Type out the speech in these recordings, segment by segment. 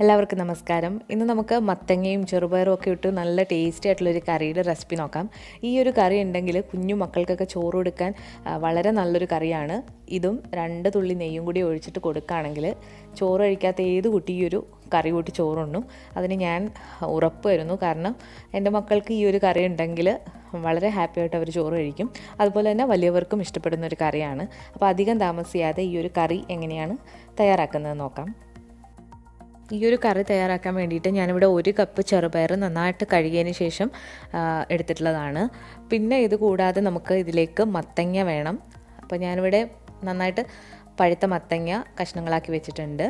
എല്ലാവർക്കും നമസ്കാരം. ഇന്ന് നമുക്ക് മത്തങ്ങയും ചെറുപയറും ഒക്കെ ഇട്ട് നല്ല ടേസ്റ്റി ആയിട്ടുള്ളൊരു കറിയുടെ റെസിപ്പി നോക്കാം. ഈ ഒരു കറി ഉണ്ടെങ്കിൽ കുഞ്ഞു മക്കൾക്കൊക്കെ ചോറ് കൊടുക്കാൻ വളരെ നല്ലൊരു കറിയാണ്. ഇതും 2 തുള്ളി നെയ്യും കൂടി ഒഴിച്ചിട്ട് കൊടുക്കുകയാണെങ്കിൽ ചോറ് കഴിക്കാത്ത ഏത് കുട്ടി ഈ ഒരു കറി കൂട്ടി ചോറുണ്ണും. അതിന് ഞാൻ ഉറപ്പ് വരുന്നു. കാരണം എൻ്റെ മക്കൾക്ക് ഈ ഒരു കറി ഉണ്ടെങ്കിൽ വളരെ ഹാപ്പി ആയിട്ട് അവർ ചോറ് കഴിക്കും. അതുപോലെ തന്നെ വലിയവർക്കും ഇഷ്ടപ്പെടുന്ന ഒരു കറിയാണ്. അപ്പോൾ അധികം താമസിയാതെ ഈ ഒരു കറി എങ്ങനെയാണ് തയ്യാറാക്കുന്നത് നോക്കാം. ഈ ഒരു കറി തയ്യാറാക്കാൻ വേണ്ടിയിട്ട് ഞാനിവിടെ 1 കപ്പ് ചെറുപയർ നന്നായിട്ട് കഴുകിയതിന് ശേഷം എടുത്തിട്ടുള്ളതാണ്. പിന്നെ ഇത് കൂടാതെ നമുക്ക് ഇതിലേക്ക് മത്തങ്ങ വേണം. അപ്പോൾ ഞാനിവിടെ നന്നായിട്ട് പഴുത്ത മത്തങ്ങ കഷ്ണങ്ങളാക്കി വെച്ചിട്ടുണ്ട്.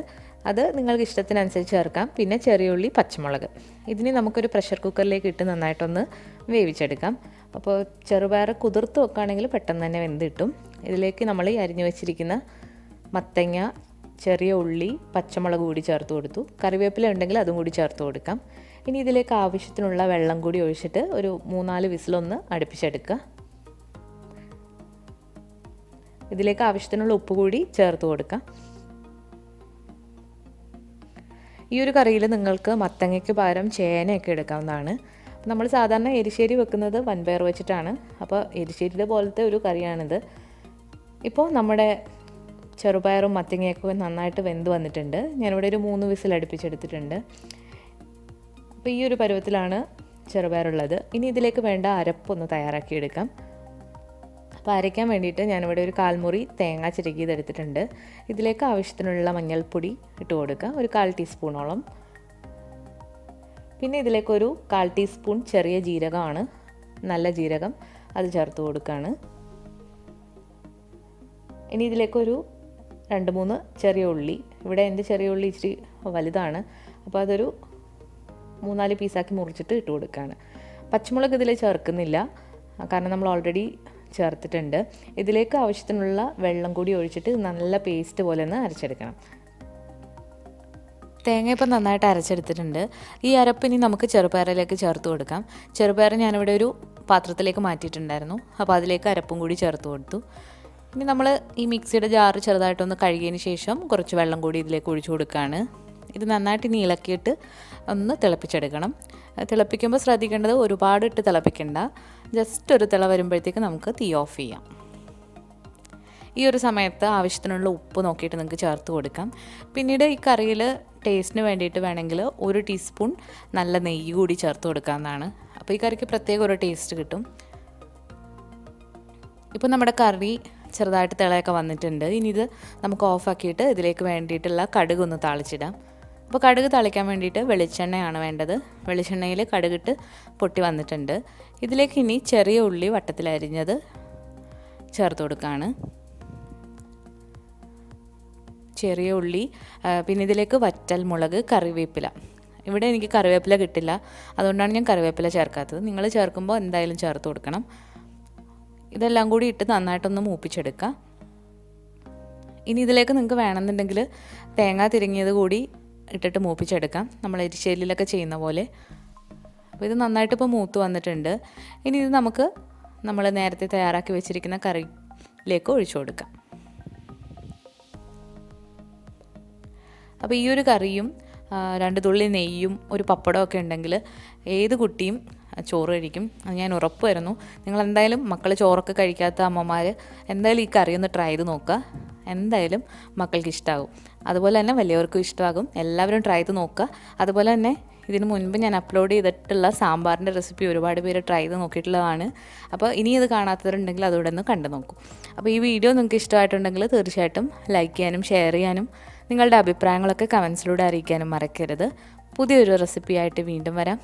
അത് നിങ്ങൾക്ക് ഇഷ്ടത്തിനനുസരിച്ച് ചേർക്കാം. പിന്നെ ചെറിയ ഉള്ളി, പച്ചമുളക്. ഇതിന് നമുക്കൊരു പ്രഷർ കുക്കറിലേക്ക് ഇട്ട് നന്നായിട്ടൊന്ന് വേവിച്ചെടുക്കാം. അപ്പോൾ ചെറുപയർ കുതിർത്ത് വെക്കുകയാണെങ്കിൽ പെട്ടെന്ന് തന്നെ വെന്ത് കിട്ടും. ഇതിലേക്ക് നമ്മൾ ഈ അരിഞ്ഞു വെച്ചിരിക്കുന്ന മത്തങ്ങ, ചെറിയ ഉള്ളി, പച്ചമുളക് കൂടി ചേർത്ത് കൊടുത്തു. കറിവേപ്പില ഉണ്ടെങ്കിൽ അതും കൂടി ചേർത്ത് കൊടുക്കാം. ഇനി ഇതിലേക്ക് ആവശ്യത്തിനുള്ള വെള്ളം കൂടി ഒഴിച്ചിട്ട് ഒരു 3-4 വിസിലൊന്ന് അടുപ്പിച്ചെടുക്കുക. ഇതിലേക്ക് ആവശ്യത്തിനുള്ള ഉപ്പ് കൂടി ചേർത്ത് കൊടുക്കാം. ഈ ഒരു കറിയിൽ നിങ്ങൾക്ക് മത്തങ്ങയ്ക്ക് പകരം ചേനയൊക്കെ എടുക്കാവുന്നതാണ്. നമ്മൾ സാധാരണ എരിശ്ശേരി വെക്കുന്നത് വൻപയർ വെച്ചിട്ടാണ്. അപ്പോൾ എരിശ്ശേരിയുടെ പോലത്തെ ഒരു കറിയാണിത്. ഇപ്പോൾ നമ്മുടെ ചെറുപയറും മത്തങ്ങയൊക്കെ നന്നായിട്ട് വെന്ത് വന്നിട്ടുണ്ട്. ഞാനിവിടെ ഒരു 3 വിസിൽ അടുപ്പിച്ചെടുത്തിട്ടുണ്ട്. അപ്പോൾ ഈ ഒരു പരുവത്തിലാണ് ചെറുപയറുള്ളത്. ഇനി ഇതിലേക്ക് വേണ്ട അരപ്പൊന്ന് തയ്യാറാക്കിയെടുക്കാം. അപ്പോൾ അരയ്ക്കാൻ വേണ്ടിയിട്ട് ഞാനിവിടെ ഒരു 1/4 മുറി തേങ്ങ ചിരകിയതെടുത്തിട്ടുണ്ട്. ഇതിലേക്ക് ആവശ്യത്തിനുള്ള മഞ്ഞൾപ്പൊടി ഇട്ട് കൊടുക്കുക, ഒരു 1/4 ടീസ്പൂണോളം. പിന്നെ ഇതിലേക്കൊരു 1/4 ടീസ്പൂൺ ചെറിയ ജീരകമാണ്, നല്ല ജീരകം, അത് ചേർത്ത് കൊടുക്കുകയാണ്. ഇനി ഇതിലേക്കൊരു 2-3 ചെറിയ ഉള്ളി. ഇവിടെ എൻ്റെ ചെറിയ ഉള്ളി ഇച്ചിരി വലുതാണ്, അപ്പോൾ അതൊരു 3-4 പീസാക്കി മുറിച്ചിട്ട് ഇട്ട് കൊടുക്കുകയാണ്. പച്ചമുളക് ഇതിൽ ചേർക്കുന്നില്ല, കാരണം നമ്മൾ ഓൾറെഡി ചേർത്തിട്ടുണ്ട്. ഇതിലേക്ക് ആവശ്യത്തിനുള്ള വെള്ളം കൂടി ഒഴിച്ചിട്ട് നല്ല പേസ്റ്റ് പോലെ ഒന്ന് അരച്ചെടുക്കണം. തേങ്ങ ഇപ്പം നന്നായിട്ട് അരച്ചെടുത്തിട്ടുണ്ട്. ഈ അരപ്പിനി നമുക്ക് ചെറുപയറിലേക്ക് ചേർത്ത് കൊടുക്കാം. ചെറുപയർ ഞാനിവിടെ ഒരു പാത്രത്തിലേക്ക് മാറ്റിയിട്ടുണ്ടായിരുന്നു, അപ്പോൾ അതിലേക്ക് അരപ്പും കൂടി ചേർത്ത് കൊടുത്തു. ഇനി നമ്മൾ ഈ മിക്സിയുടെ ജാറ് ചെറുതായിട്ടൊന്ന് കഴുകിയതിന് ശേഷം കുറച്ച് വെള്ളം കൂടി ഇതിലേക്ക് ഒഴിച്ചു കൊടുക്കുകയാണ്. ഇത് നന്നായിട്ട് ഇനി ഇളക്കിയിട്ട് ഒന്ന് തിളപ്പിച്ചെടുക്കണം. തിളപ്പിക്കുമ്പോൾ ശ്രദ്ധിക്കേണ്ടത് ഒരുപാട് ഇട്ട് തിളപ്പിക്കേണ്ട, ജസ്റ്റ് ഒരു തിള വരുമ്പോഴത്തേക്ക് നമുക്ക് തീ ഓഫ് ചെയ്യാം. ഈ ഒരു സമയത്ത് ആവശ്യത്തിനുള്ള ഉപ്പ് നോക്കിയിട്ട് നിങ്ങൾക്ക് ചേർത്ത് കൊടുക്കാം. പിന്നീട് ഈ കറിയിൽ ടേസ്റ്റിന് വേണ്ടിയിട്ട് വേണമെങ്കിൽ 1 ടീസ്പൂൺ നല്ല നെയ്യ് കൂടി ചേർത്ത് കൊടുക്കാവുന്നതാണ്. അപ്പോൾ ഈ കറിക്ക് പ്രത്യേക ഒരു ടേസ്റ്റ് കിട്ടും. ഇപ്പോൾ നമ്മുടെ കറി ചെറുതായിട്ട് തിളയൊക്കെ വന്നിട്ടുണ്ട്. ഇനി ഇത് നമുക്ക് ഓഫാക്കിയിട്ട് ഇതിലേക്ക് വേണ്ടിയിട്ടുള്ള കടുക് ഒന്ന് താളിച്ചിടാം. അപ്പോൾ കടുക് താളിക്കാൻ വേണ്ടിയിട്ട് വെളിച്ചെണ്ണയാണ് വേണ്ടത്. വെളിച്ചെണ്ണയിൽ കടുകിട്ട് പൊട്ടി വന്നിട്ടുണ്ട്. ഇതിലേക്ക് ഇനി ചെറിയ ഉള്ളി വട്ടത്തിലരിഞ്ഞത് ചേർത്ത് കൊടുക്കുകയാണ്. ചെറിയ ഉള്ളി, പിന്നെ ഇതിലേക്ക് വറ്റൽ മുളക്, കറിവേപ്പില. ഇവിടെ എനിക്ക് കറിവേപ്പില കിട്ടില്ല, അതുകൊണ്ടാണ് ഞാൻ കറിവേപ്പില ചേർക്കാത്തത്. നിങ്ങൾ ചേർക്കുമ്പോൾ എന്തായാലും ചേർത്ത് കൊടുക്കണം. ഇതെല്ലാം കൂടി ഇട്ട് നന്നായിട്ടൊന്ന് മൂപ്പിച്ചെടുക്കുക. ഇനി ഇതിലേക്ക് നിങ്ങൾക്ക് വേണമെന്നുണ്ടെങ്കിൽ തേങ്ങ തിരിങ്ങിയത് കൂടി ഇട്ടിട്ട് മൂപ്പിച്ചെടുക്കാം, നമ്മൾ എരിശ്ശേരിയിലൊക്കെ ചെയ്യുന്ന പോലെ. അപ്പോൾ ഇത് നന്നായിട്ട് ഇപ്പോൾ മൂത്ത് വന്നിട്ടുണ്ട്. ഇനി ഇത് നമുക്ക് നമ്മൾ നേരത്തെ തയ്യാറാക്കി വെച്ചിരിക്കുന്ന കറിയിലേക്ക് ഒഴിച്ചു കൊടുക്കാം. അപ്പോൾ ഈ ഒരു കറിയും 2 തുള്ളി നെയ്യും ഒരു പപ്പടമൊക്കെ ഉണ്ടെങ്കിൽ ഏത് കുട്ടിയും ചോറ് കഴിക്കും, അത് ഞാൻ ഉറപ്പ് വരുന്നു. നിങ്ങളെന്തായാലും മക്കൾ ചോറൊക്കെ കഴിക്കാത്ത അമ്മമാർ എന്തായാലും ഈ കറി ഒന്ന് ട്രൈ ചെയ്ത് നോക്കുക. എന്തായാലും മക്കൾക്ക് ഇഷ്ടമാകും. അതുപോലെ തന്നെ വലിയവർക്കും ഇഷ്ടമാകും. എല്ലാവരും ട്രൈ ചെയ്ത് നോക്കുക. അതുപോലെ തന്നെ ഇതിന് മുൻപ് ഞാൻ അപ്ലോഡ് ചെയ്തിട്ടുള്ള സാമ്പാറിൻ്റെ റെസിപ്പി ഒരുപാട് പേര് ട്രൈ ചെയ്ത് നോക്കിയിട്ടുള്ളതാണ്. അപ്പോൾ ഇനി ഇത് കാണാത്തവരുണ്ടെങ്കിൽ അതുകൂടെ ഒന്ന് കണ്ടു നോക്കൂ. അപ്പോൾ ഈ വീഡിയോ നിങ്ങൾക്ക് ഇഷ്ടമായിട്ടുണ്ടെങ്കിൽ തീർച്ചയായിട്ടും ലൈക്ക് ചെയ്യാനും ഷെയർ ചെയ്യാനും നിങ്ങളുടെ അഭിപ്രായങ്ങളൊക്കെ കമൻസിലൂടെ അറിയിക്കാനും മറക്കരുത്. പുതിയൊരു റെസിപ്പിയായിട്ട് വീണ്ടും വരാം.